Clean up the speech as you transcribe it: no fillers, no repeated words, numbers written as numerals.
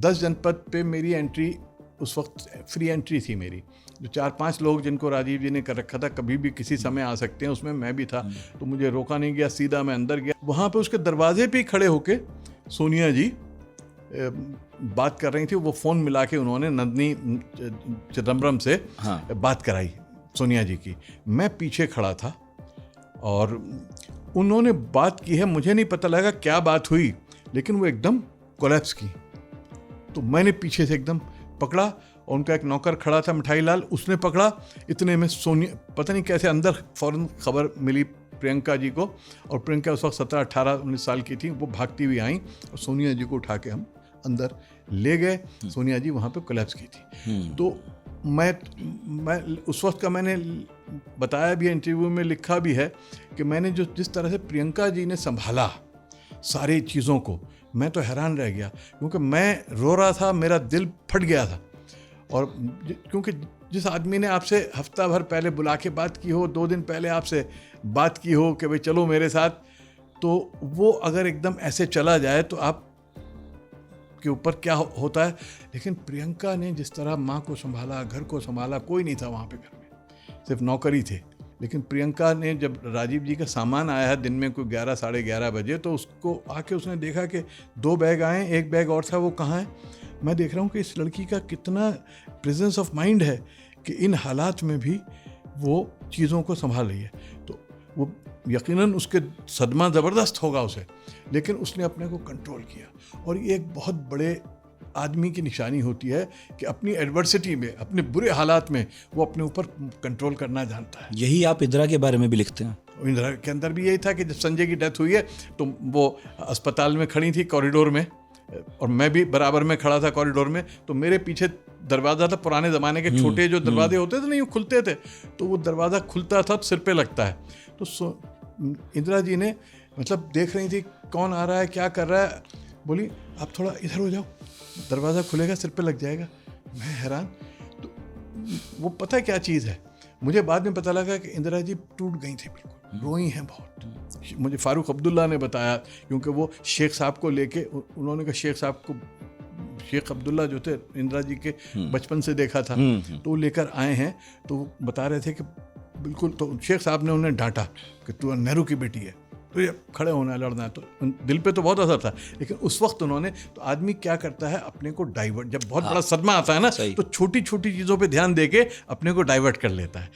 10 जनपद पे मेरी एंट्री उस वक्त फ्री एंट्री थी मेरी। जो 4-5 लोग जिनको राजीव जी ने कर रखा था कभी भी किसी समय आ सकते हैं, उसमें मैं भी था, तो मुझे रोका नहीं गया, सीधा मैं अंदर गया। वहाँ पे उसके दरवाजे पे ही खड़े होके सोनिया जी बात कर रही थी। वो फ़ोन मिला के उन्होंने नंदिनी चिदम्बरम से बात कराई सोनिया जी की। मैं पीछे खड़ा था और उन्होंने बात की है, मुझे नहीं पता लगा क्या बात हुई, लेकिन वो एकदम कोलैप्स की। तो मैंने पीछे से एकदम पकड़ा और उनका एक नौकर खड़ा था मिठाई लाल, उसने पकड़ा। इतने में सोनिया पता नहीं कैसे अंदर फ़ौरन खबर मिली प्रियंका जी को, और प्रियंका उस वक्त 17, 18, 19 साल की थी। वो भागती हुई आई और सोनिया जी को उठा के हम अंदर ले गए। सोनिया जी वहाँ पे कोलैप्स की थी। तो मैं उस वक्त का मैंने बताया भी, इंटरव्यू में लिखा भी है कि मैंने जिस तरह से प्रियंका जी ने संभाला सारी चीज़ों को, मैं तो हैरान रह गया, क्योंकि मैं रो रहा था, मेरा दिल फट गया था। और क्योंकि जिस आदमी ने आपसे हफ्ता भर पहले बुला के बात की हो, 2 दिन पहले आपसे बात की हो कि भाई चलो मेरे साथ, तो वो अगर एकदम ऐसे चला जाए तो आप के ऊपर क्या होता है। लेकिन प्रियंका ने जिस तरह माँ को संभाला, घर को संभाला, कोई नहीं था वहाँ पे घर में, सिर्फ नौकर ही थे। लेकिन प्रियंका ने जब राजीव जी का सामान आया है दिन में कोई 11, साढ़े 11 बजे, तो उसको आके उसने देखा कि 2 बैग आए, 1 बैग और था, वो कहाँ है। मैं देख रहा हूँ कि इस लड़की का कितना प्रेजेंस ऑफ माइंड है कि इन हालात में भी वो चीज़ों को संभाल रही है। तो वो यकीनन उसके सदमा ज़बरदस्त होगा उसे, लेकिन उसने अपने को कंट्रोल किया। और ये एक बहुत बड़े आदमी की निशानी होती है कि अपनी एडवर्सिटी में, अपने बुरे हालात में वो अपने ऊपर कंट्रोल करना जानता है। यही आप इंदिरा के बारे में भी लिखते हैं। इंदिरा के अंदर भी यही था कि जब संजय की डेथ हुई है तो वो अस्पताल में खड़ी थी कॉरिडोर में, और मैं भी बराबर में खड़ा था कॉरिडोर में। तो मेरे पीछे दरवाज़ा था, पुराने ज़माने के छोटे जो दरवाजे होते थे नहीं, वो खुलते थे, तो वो दरवाज़ा खुलता था तो सिर पे लगता है। तो इंदिरा जी ने मतलब देख रही थी कौन आ रहा है, क्या कर रहा है, बोली आप थोड़ा इधर हो जाओ, दरवाज़ा खुलेगा, सिर पे लग जाएगा। मैं हैरान। तो वो पता है क्या चीज़ है, मुझे बाद में पता लगा कि इंदिरा जी टूट गई थी, बिल्कुल रोई हैं बहुत। मुझे फारूक अब्दुल्ला ने बताया, क्योंकि वो शेख साहब को लेके, उन्होंने कहा शेख साहब को, शेख अब्दुल्ला जो थे इंदिरा जी के बचपन से देखा था, तो वो लेकर आए हैं। तो वो बता रहे थे कि बिल्कुल, तो शेख साहब ने उन्हें डांटा कि तू नेहरू की बेटी है, तो ये खड़े होना है, लड़ना है। तो दिल पे तो बहुत असर था, लेकिन उस वक्त उन्होंने, तो आदमी क्या करता है अपने को डाइवर्ट, जब बहुत बड़ा सदमा आता है ना, तो छोटी छोटी चीज़ों पे ध्यान देके अपने को डाइवर्ट कर लेता है।